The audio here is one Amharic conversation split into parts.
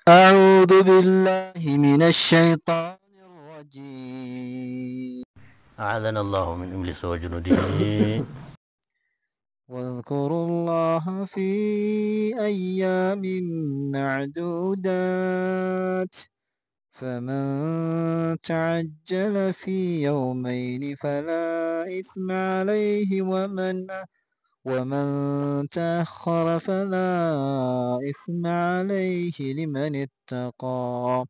أعوذ بالله من الشيطان الرجيم. أعاذنا الله من إبليس وجنوده. واذكروا الله في أيام معدودات فمن تعجل في يومين فلا إثم عليه ومن تأخر فلا إثم عليه لمن اتقى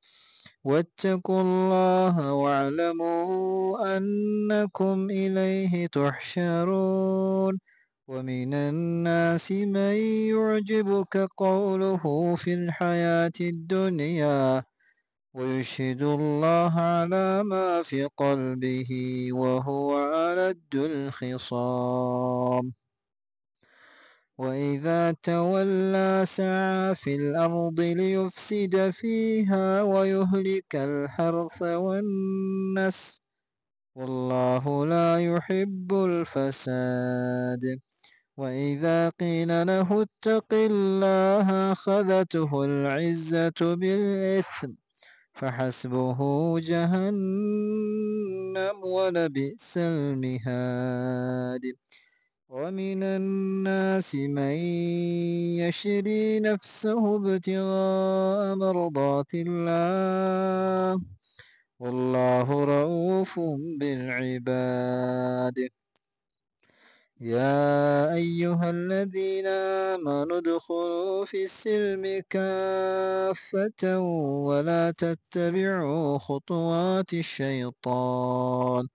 واتقوا الله واعلموا أنكم إليه تحشرون ومن الناس من يعجبك قوله في الحياة الدنيا ويشهد الله على ما في قلبه وهو ألد الخصام وإذا تولى سعى في الأرض ليفسد فيها ويهلك الحرث والنسل والله لا يحب الفساد وإذا قيل له اتق الله أخذته العزة بالإثم فحسبه جهنم ولبئس المهاد ومن الناس من يشري نفسه ابتغاء مرضات الله والله رؤوف بالعباد يا أيها الذين آمنوا ادخلوا في السلم كافة ولا تتبعوا خطوات الشيطان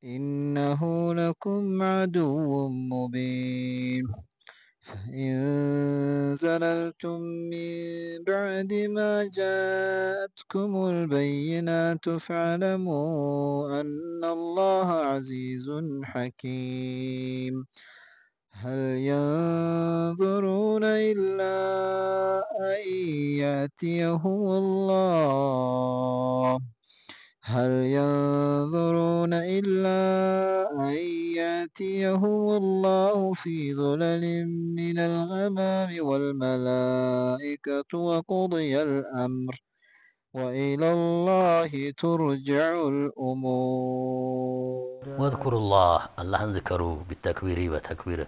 إنه لكم عدو مبين فإن زللتم من بعد ما جاءتكم البينات فاعلموا أن الله عزيز حكيم هل ينظرون إلا أن يأتيهم الله هل ينظرون إلا أن يأتيهم الله في ظلل من الغمام والملائكة وقضي الأمر وإلى الله ترجع الأمور واذكروا الله ذكروا بالتكبير بتكبيره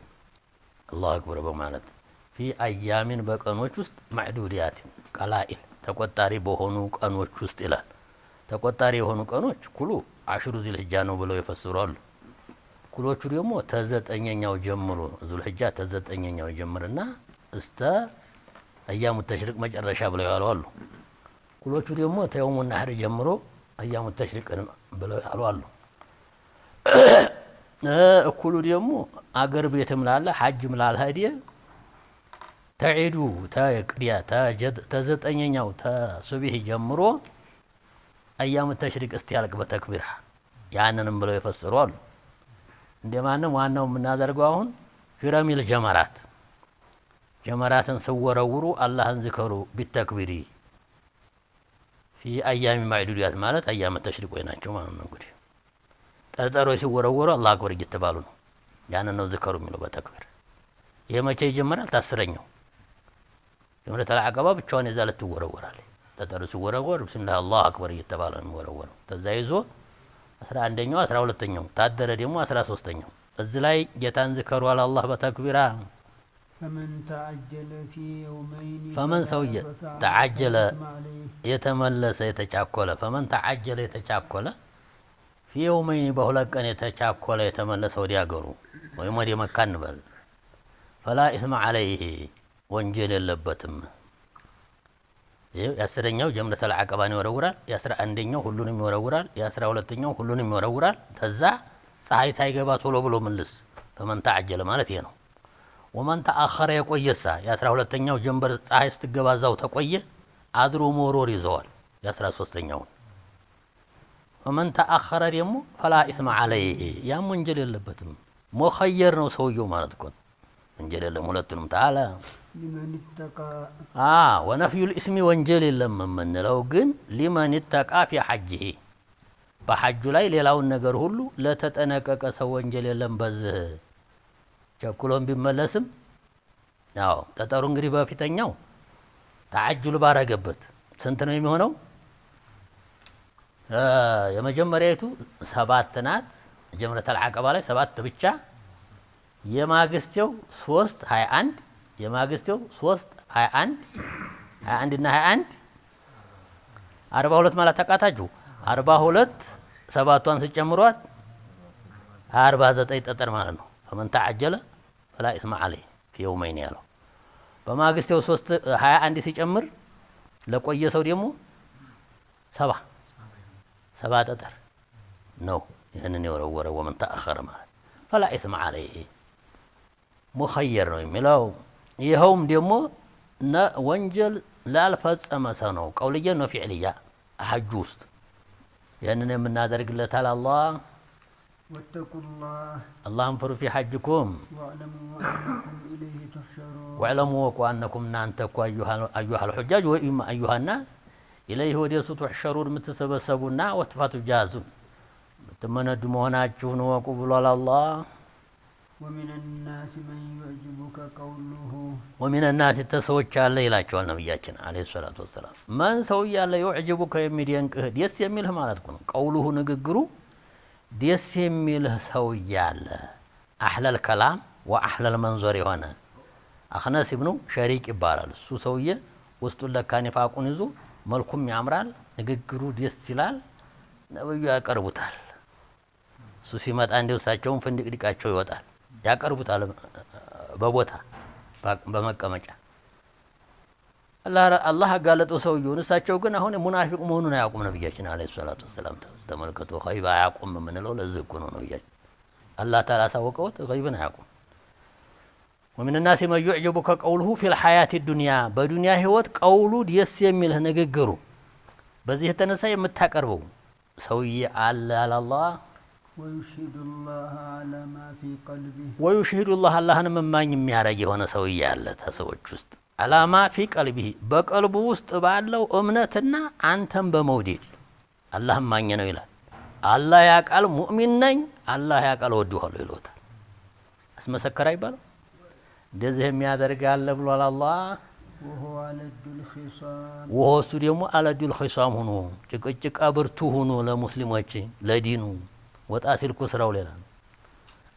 الله أكبر بمعنى في أيام بقنوች ውስጥ معدودات قلائل ተቆጣሪ በሆኑ ቀኖች ውስጥ ይላል። ተቆጣሪ የሆኑ ቀኖች ኩሉ አሽሩ ዚልሂጃ ነው ብለው ይፈስራሉ። ኩሎቹ ደግሞ ተዘጠኘኛው ጀምሮ ዙልሂጃ ተዘጠኘኛው ጀምርና እስተ አያሙ ተሽሪቅ መጨረሻ ብለው ያሉ አሉ። ኩሎቹ ደግሞ ተየውሙ ነህር ጀምሮ አያሙ ተሽሪቅ ብለው ያሉ አሉ። እኩሉ ደግሞ አገር ቤትም ላለ ሐጅም ላልሄደ ተዒዱ ተቅዲያ ተዘጠኘኛው ተሱቢህ ጀምሮ አያሙ ተሽሪቅ እስቲያልቅ በተክቢራ ያንንም ብለው ይፈስሩ አሉ። እንደማንም ዋናው የምናደርገው አሁን ፊረሚል ጀመራትን ስወረውሩ አላህን ዝከሩ ቢተክቢሪ ፊ አያሚ ማዕዱዳት ማለት አያመ ተሽሪቅ ናቸው ማለት ነው። እንግዲህ ጠጠሮች ሲወረወሩ አላህ አክበር እየተባሉ ነው። ያንን ነው ዝከሩ የሚለው በተክቢር። ይሄ መቼ ይጀምራል? ታስረኛው ጀምረተል አቀባ ብቻዋን የዛ ልትወረወራል። ጠጠሩ ሲወረወር ቢስሚላህ አላህ አክበር እየተባለ ነው የሚወረወረው። ከዛ ይዞ 11ኛው 12ኛው ታደረ ደግሞ 13ኛው እዚህ ላይ ጌታን ዝከሩ አለ አላህ በተክቢራ ፈመን ሰውየ ተዓጀለ የተመለሰ የተቻኮለ ፈመን ተዓጀለ የተቻኮለ في يومين በሁለት ቀን የተቻኮለ የተመለሰ ወደ አገሩ ወይም ወደ መካ እንበል فلا إثم عليه ወንጀል የለበትም። የ10ኛው ጀምረተል አቀባን ይወረውራል። የ11ኛው ሁሉንም ይወረውራል። የ12ኛው ሁሉንም ይወረውራል። ተዛ ፀሐይ ሳይገባ ቶሎ ብሎ መልስ ፈመን ተዓጀለ ማለት ይሄ ነው። ወመን ተአኸረ የቆየሳ የ12ኛው ጀንበር ፀሐይ ስትገባዛው ተቆየ አድሮ ሞሮር ይዘዋል የ13ኛው ወመን ተአኸረ ደግሞ ፈላ ኢስማ ዐለይሂ ያም ወንጀል የለበትም። ሙኸየር ነው ሰውየው ማለት እኮ ወንጀል የለም። ሁለቱንም ተዓላ ሊመን ተቃ ወነፍዩል ኢስሚ ወንጀል የለም የምንለው ግን ሊመን ተቃ ፊ ሐጅሂ በሐጁ ላይ ሌላውን ነገር ሁሉ ለተጠነቀቀ ሰው ወንጀል የለም። በዚህ ቸኩሎም ቢመለስም ጠጠሩ እንግዲህ በፊተኛው ተዓጅሉ ባረገበት ስንት ነው የሚሆነው? የመጀመሪያይቱ 7 ናት። ጀምረተል ዐቀባ ላይ 7 ብቻ። የማግስቴው 3 21 የማግስቴው 3 21 21 እና 21 42 ማለት ተቃታችሁ 42 7ቷን ሲጨምሯት 49 ጠጠር ማለት ነው። فمن تعجل فلا إثم عليه في يومين ያለው በማግስቴው 3 21 ሲጨምር ለቆየ ሰው ደግሞ 7 ጠጠር ነው። ይሄንን የወረወረው ومن تأخر ማለት فلا إثم عليه ሙኸየር ነው የሚለው። ይኸውም ደግሞ ወንጀል ላልፈጸመ ሰው ነው። ቀውልያ ነው ፊዕልያ ሐጅ ውስጥ ያንን የምናደርግለታል አላህ ወተቁላህ አላህን ፍሩ ፊ ሐጅኩም ወዕለሙ ወቁ አነኩም እናንተ እኮ አዩሃ ልሑጃጅ ወይም አዩሃ ናስ ኢለይህ ወደሱ ትሕሸሩን የምትሰበሰቡና ወትፋቱ ጃዙን የምትመነዱ መሆናችሁን ወቁ ብሏል አላህ። ومن الناس من يعجبك قوله ومن الناس ተሰዎች አለ ይላቸዋል ነብያችን አለይሂ ሰላቱ ወሰላም። ማን ሰው ያለ يعجبك የሚደንቅህ ደስ የሚልህ ማለት ነው። ቀውሉሁ ንግግሩ ደስ የሚልህ ሰው ያለ አህለል ከላም ወአህለል መንዞር የሆነ አኽነስ ኢብኑ ሸሪቅ ይባላል። እሱ ሰውዬ ውስጡን ለካ ኒፋቁን ይዞ መልኩም ያምራል፣ ንግግሩ ደስ ይላል፣ ነብዩ ያቀርቡታል። እሱ ሲመጣ እንደው እሳቸውን ፍንድቅድቃቸው ይወጣል፣ ያቀርቡታል በቦታ በመቀመጫ። አላህ አጋለጠው ሰውየውን። እሳቸው ግን አሁን ሙናፊቅ መሆኑን አያውቁም ነብያችን አለይሂ ሰላቱ ወሰላም። ተመልከቱ ኸይባ አያውቁም የምንለው ለዚህ እኮ ነው። ነብያችን አላህ ተዓላ ሳወቀውት ኸይብን አያውቁም። ومن الناس من يعجبك قوله في الحياة الدنيا በዱንያ ህይወት ቀውሉ ደስ የሚልህ ንግግሩ በዚህ የተነሳ የምታቀርበው ሰውዬ አለ አላህ። ويشهد الله على ما في قلبه ويشهد الله አላህን መማኝ የሚያረግ የሆነ ሰውዬ አለ ተሰዎች ውስጥ አላማ ፊ ቀልቢሂ በቀልቡ ውስጥ ባለው እምነትና አንተም በመውደድ አላህ ማኝ ነው ይላል። አላህ ያቃል ሙእሚን ነኝ አላህ ያቃል ወድኋለሁ ይሎታል። አስመሰከረ ይባላል። እንደዚህ የሚያደርግ አለ ብሏል አላህ። وهو علد الخصام وهو እሱ ደግሞ አለዱ الخصام ሆኖ ጭቅጭቅ ብርቱ ሆኖ ለሙስሊሞች ለዲኑ ወጣ ሲል እኮ ስራው ሌላ ነው።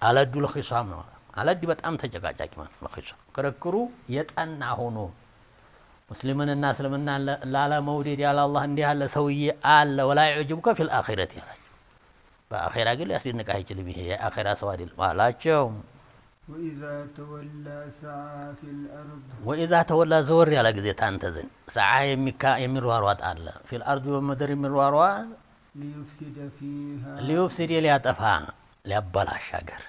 አለዱ الخصام ነው። አለድ በጣም ተጨቃጫቂ ማለት ነው። ኺሳም ክርክሩ የጠና ሆኖ ሙስሊምንና እስልምና ላለመውደድ ያለ አላህ እንዲህ ያለ ሰውዬ አለ። ወላ يعجبك في الآخرة ያላቸው በአኺራ ግን ሊያስደንቅህ አይችልም። ይሄ የአኺራ ሰው አይደለም አላቸው። وإذا تولى سعى في الأرض وإذا تولى زور ያለ ጊዜ ታንተ ዘንድ سعى የሚሯሯጥ አለ في الأرض በምድር የሚሯሯጥ ሊዩፍሲድ ሊያጠፋ ሊያበላሽ ሀገር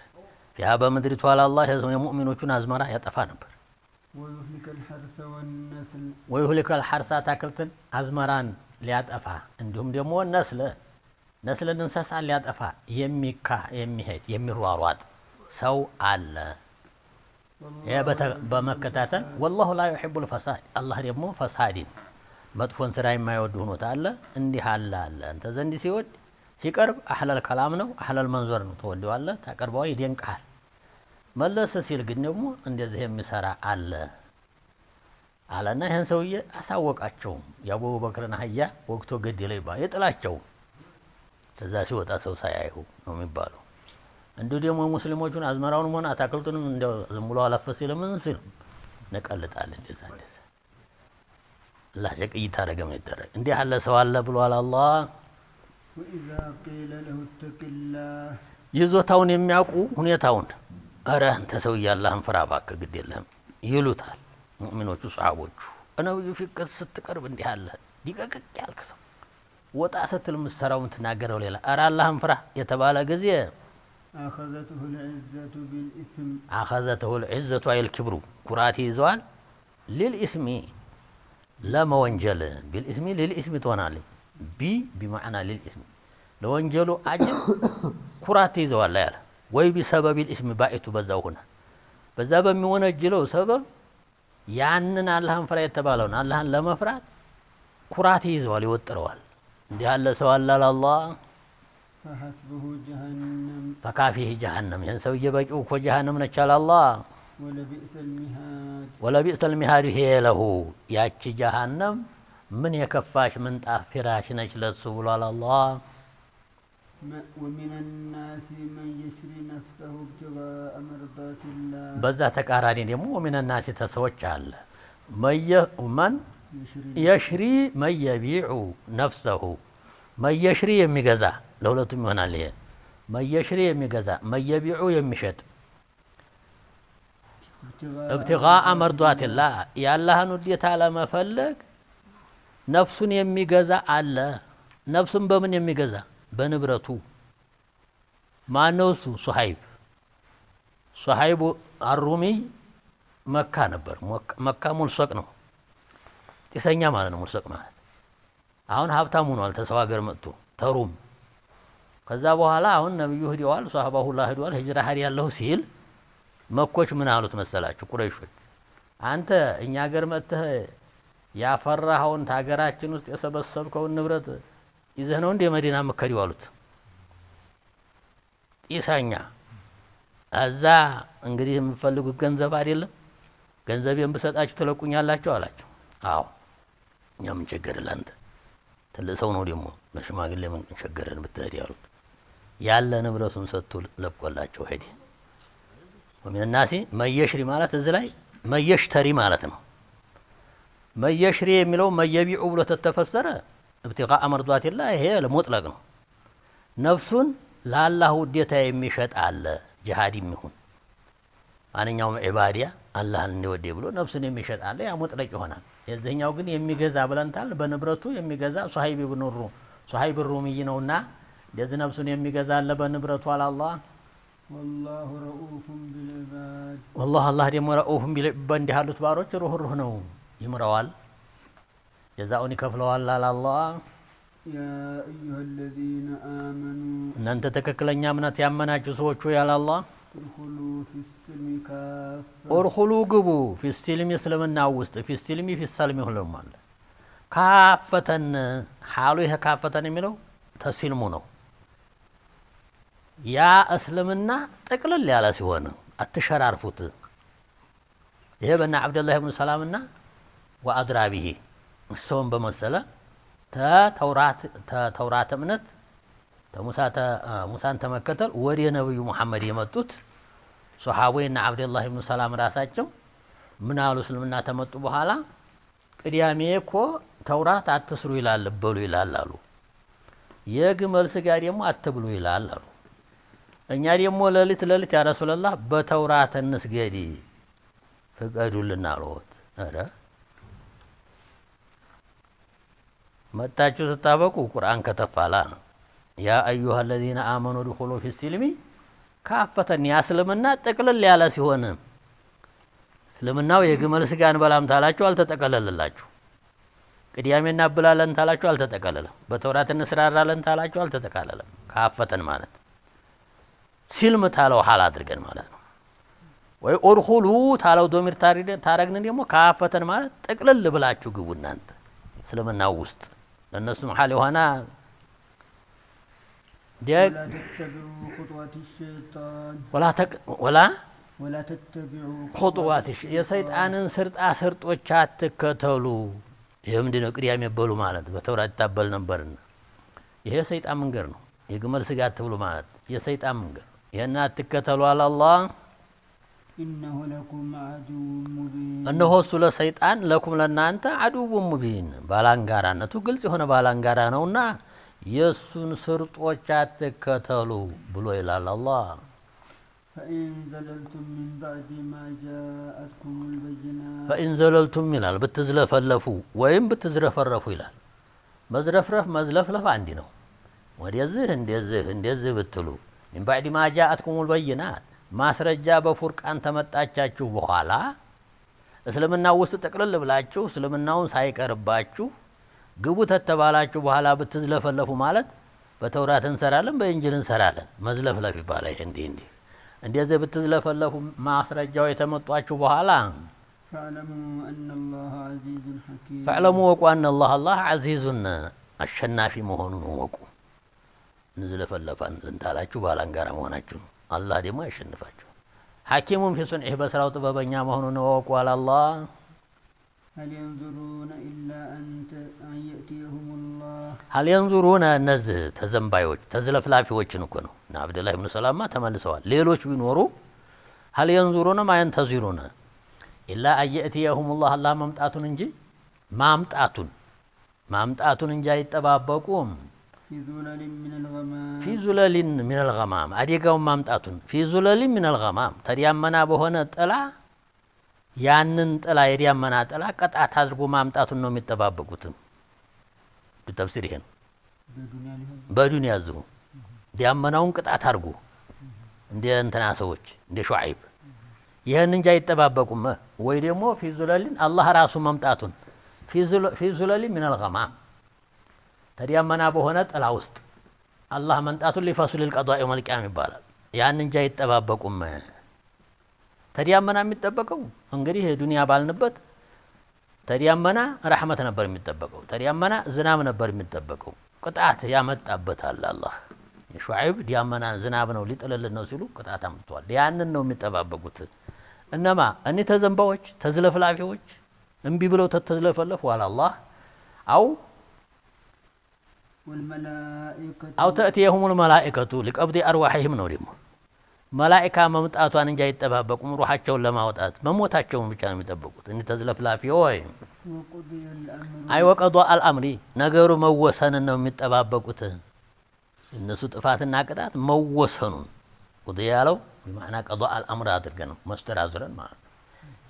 ያ በምድሪቱ አላህ የሙእሚኖቹን አዝመራ ያጠፋ ነበር። ويهلك الحرث አትክልትን አዝመራን ሊያጠፋ እንዲሁም ደግሞ ነስልን እንስሳን ሊያጠፋ የሚሄድ የሚሯሯጥ ሰው አለ። በመከታተል والله لا يحب الفساد አላህ ደግሞ ፈሳድን መጥፎን ስራ የማይወድ ሆኖት አለ። እንዲህ አለ አንተ ዘንድ ሲወድ ሲቀርብ አህለል ከላም ነው አህለል መንዞር ነው። ተወደዋለህ ታቀርበው ይደንቃል። መለስ ሲል ግን ደግሞ እንደዚህ የሚሰራ አለ አለና ይሄን ሰውዬ አሳወቃቸው። የአቡበክርን አህያ ወቅቶ ገደለ ይባል የጥላቸው ከዛ ሲወጣ ሰው ሳያዩ ነው የሚባለው። እንዲሁ ደግሞ ሙስሊሞቹን አዝመራውን ሆነ አታክልቱንም እንደው ዝም ብሎ አለፈ ሲል ምን ሲል ነቀልጣል እንደዛ አላህ ሸቅይታ ረገም ይደረግ እንዲህ ያለ ሰው አለ ብሏል አላህ። وإذا قيل له اتق الله ይዞታውን የሚያውቁ ሁኔታውን አረ አንተ ሰው ያላህን ፍራ እባክህ ግድ የለም ይሉታል ሙእሚኖቹ ሰሃቦቹ። ነብዩ ፊት ስትቀርብ እንዲህ አለ ዲቀቅቅ ያልክ ሰው ወጣ ስትል ምሰራው ምትናገረው ሌላ አረ አላህን ፍራ የተባለ ጊዜ أخذته العزة أي الكبر كراتي يزوال للإسم لما وانجل بالإسم للإسم تونالي بمعنى للإسم لو وانجلوا أجل كراتي يزوال لا يلا وي بسبب الإسم بائت بزاو هنا بزاب من ونجلوا سبب يعنن اللهم فرا يتبالون اللهم لما فرات كراتي يزوال يوتروال دي هلا سوال الله فحسبه جهنم فكافيه جهنم ين سوي بيجوك وجهنم نشال الله ولبئس المهاد هي له ያቺ ጀሃነም ምን የከፋሽ ምንጣፍ ፍራሽ ነች ለሱ ብሏል አላህ ومن الناس من يشري نفسه ابتغاء مرضات الله በዛ ተቃራኒ ደግሞ ومن الناس ተሰዎች አለ من يشري من يبيع نفسه من يشري የሚገዛ ለሁለቱም ይሆናል ይሄ من يشري የሚገዛ من يبيع የሚሸጥ ابتغاء مرضات الله ያላህን ውዴታ ለመፈለግ ነፍሱን የሚገዛ አለ ነፍሱን በምን የሚገዛ በንብረቱ ማነው እሱ ሱሐይብ አሩሚ መካ ነበር መካ ሙልሰቅ ነው ጢሰኛ ማለት ነው ሙልሰቅ ማለት አሁን ሀብታም ሆኗል ተሰው ሀገር መጥቶ ተሩም ከዛ በኋላ አሁን ነብዩ ሄደዋል ሷሃባው ሁላ ሄደዋል ሂጅራ ሀዲ ያለው ሲል መኮች ምን አሉት መሰላችሁ ቁረይሾች አንተ እኛ ሀገር መጥተህ ያፈራኸውን ታገራችን ውስጥ የሰበሰብከውን ንብረት ይዘህ ነው እንደ መዲና መከሪው አሉት ጢሰኛ አዛ እንግዲህ የምፈልጉት ገንዘብ አይደለም ገንዘቤን ብሰጣችሁ ትለቁኛላችሁ አላቸው አዎ እኛም ቸገረን አንተ ተለሰው ነው ደግሞ ለሽማግሌ ምን ቸገረን ብትሄድ ያሉት ያለ ንብረቱን ሰጥቶ ለቆላቸው ሄደ ومن الناس من يشري ማለት እዚህ ላይ من يشتري ማለት ነው من يشري የሚለው من يبيع ብሎ ተተፈሰረ ابتغاء مرضات الله ይሄ ለሙጥለቅ ነው ነፍሱን ለአላህ ውዴታ የሚሸጥ አለ ጂሃዲም ይሁን ማንኛውም ዒባዲያ አላህን እንዲወድ ብሎ ነፍሱን የሚሸጥ አለ ያ ሙጥለቅ ይሆናል የዚህኛው ግን የሚገዛ ብለንታል በንብረቱ የሚገዛ ሱሐይብ ሩሚ ነውና ለዚህ ነፍሱን የሚገዛ አለ በንብረቱ አላህ والله رؤوف بالعباد والله الله دم رؤوف بالعباد እንዲያሉት ባሮች ሩህሩህ ነው ይምረዋል جزاؤن ይከፍለዋል الله يا ايها الذين امنوا እናንተ ተከክለኛ እምነት ያመናችሁ ሰዎች ያለ الله ادخلوا في السلم كافة ادخلوا ግቡ في السلم እስልምና ውስጥ في السلم في السلم ሁሉም አለ ካፈተን حالو ይሄ ካፈተን የሚለው ተስልሙ ነው ያ እስልምና ጥቅልል ያለ ሲሆን አትሸራርፉት ይሄ በእነ አብደላህ ኢብኑ ሰላምና ወአድራቢሂ እሱም በመሰለ ተውራት እምነት ሙሳን ተመከተል ወደ ነብዩ መሐመድ የመጡት ሱሐቦይና አብደላህ ኢብኑ ሰላም ራሳቸው ምን አሉ እስልምና ተመጡ በኋላ ቅዲያሜ እኮ ተውራት አትስሩ ይላል በሉ ይላል አሉ የግመል ስጋ ደግሞ አትብሉ ይላል አሉ እኛ ደግሞ ለሊት ያ ረሱላህ በተውራት እንስገድ ፍቀዱልና አሉት አረ መጣችሁ ተጣበቁ ቁርአን ከተፋላ ያ አዩሃ الذين آمنوا ادخلوا في السلم كافة ያስልምና ጥቅልል ያለ ሲሆን እስልምናው የግመል ስጋን በላም ታላችሁ አልተጠቀለለላችሁ ቅዲያሜና ብላለን ታላችሁ አልተጠቀለለም በተውራት እንስራራለን ታላችሁ አልተጠቀለለም ካፈተን ማለት ሲልም ታለው ሐል አድርገን ማለት ነው ወይ ኦርኹሉ ታለው ዶሚር ታረግን ደግሞ ካፈተን ማለት ጥቅልል ብላችሁ ግቡ እናንተ እስልምናው ውስጥ ለነሱም ሐል ይሆና ولا تتبعوا خطوات الشيطان ولا تتبعوا خطوات የሰይጣንን ስርጦች አትከተሉ የምንድነው ቅዲያም ይበሉ ማለት በተውራት ታበል ነበርና ይሄ ሰይጣን መንገር ነው የግመል ስጋ አትብሉ ማለት የሰይጣን መንገር የና አትከተሉ አላህ إنه لكم عدو مبين እነሆ እሱ ለሰይጣን ለኩም ለናንተ عدو مبين ባላንጋራነቱ ግልጽ የሆነ ባላንጋራ ነውና የሱን ስርጦች አትከተሉ ብሎ ይላል አላህ فإن زللتم من بعد ما جاءتكم البينات فإن زللتم ይላል ብትዝለፈለፉ ወይም ብትዝረፈረፉ ይላል መዝለፍለፍ አንዲ ነው ወዲያዚህ እንደዚህ ብትሉ من بعد ما جاءتكم البينات ማስረጃ በፉርቃን ተመጣቻችሁ በኋላ እስልምና ውስጥ ተቀለል ብላችሁ እስልምናውን ሳይቀርባችሁ ግቡ ተተባላችሁ በኋላ ብትዝለፈለፉ ማለት በተውራት እንሰራለን በእንጂል እንሰራለን መዝለፍለፍ ይባላል ይሄ እንደዚህ ብትዝለፈለፉ ማስረጃው የተመጣችሁ በኋላ فاعلموا وأن الله عزيز الشنافي مهون وقو نزلفلفان እንታላችሁ ባላንጋራ መሆናችሁ አላህ ደግሞ ያሸንፋችሁ ሐኪሙም في صنعه በስራው ጥበበኛ መሆኑን ወቁ አላህ هل ينظرون إلا أن يأتيهم الله هل ينظرون እነዚህ ተዘንባዮች ተዝለፍላፊዎችን እኮ ነው እና አብደላህ ኢብኑ ሰላማ ተመልሰዋል ሌሎች ቢኖሩ هل ينظرون ما ينتظرون إلا أن يأتيهم الله الله መምጣቱን እንጂ ማምጣቱን እንጂ አይጠባበቁም في ظلل من الغمام አደጋው ማምጣቱን في ظلل من الغمام ተዲያመና በሆነ ጥላ ያንን ጥላ የዲያመና ጥላ ቀጣት አድርጎ ማምጣቱን ነው የሚጠባበቁት ተፍሲር ይሄን በዱንያ ዘው ዲያመናውን ቀጣት አድርጎ እንደ እንትና ሰዎች እንደ ሹዓይብ ይሄን እንጂ አይጠባበቁም ወይ ደግሞ في ظلل الله ራሱ ማምጣቱን في ظلل من الغمام ተዲያመና በሆነ ጥላ ውስጥ አላህ መንጣቱን ሊፈሱል القضاء يوم القيامة ይባላል ያን እንጂ አይጠባበቁም ተዲያመና የሚጠበቀው እንግዲህ ዱንያ ባልንበት ተዲያመና ረህመት ነበር የሚጠበቀው ተዲያመና ዝናብ ነበር የሚጠበቀው ቅጣት ያመጣበታል አላህ የሹዓይብ ዲያመና ዝናብ ነው ሊጥልልን ነው ሲሉ ቅጣት አምጥቷል ያንን ነው የሚጠባበቁት እነማ እኔ ተዘንባዎች ተዝለፍላፊዎች እንቢ ብለው ተዝለፈለፉ አላህ أو تأتيهم الملائكة لقبض أرواحهم ነው ደግሞ መላእክታ መምጣቷን እንጂ አይጠባበቁም ሩሃቸውን ለማውጣት መሞታቸውን ብቻ ነው የሚጠብቁት እንዴ ተዝለፍላፊ ወይ አይ وقضاء الامر ነገሩ መወሰን ነው የሚጠባበቁት እነሱ ጥፋትና ቅጣት መወሰኑን ወዲያለው በማዕና قضاء الامر አድርገን ነው መስደር አዝረን ማለት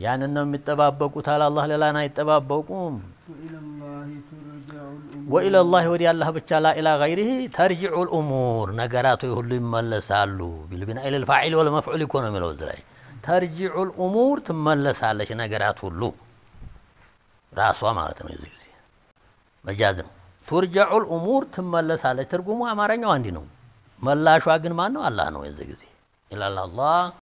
ያንን ነው የሚጠባበቁት አላህ ሌላና አይጠባበቁም وإلى الله ودي الله بتشا لا إلى غيره ترجع الأمور نجاراته يهلو يملسالو بالبناء إلى الفاعل والمفعول يكون من الوزراء ترجع الأمور تملسال ليش نجاراته له راسوا ما تميزي مجازم ترجع الأمور تملسال ترجموا أمرنا عندنا ملا شو أجن ما نو الله نو يزجزي إلى الله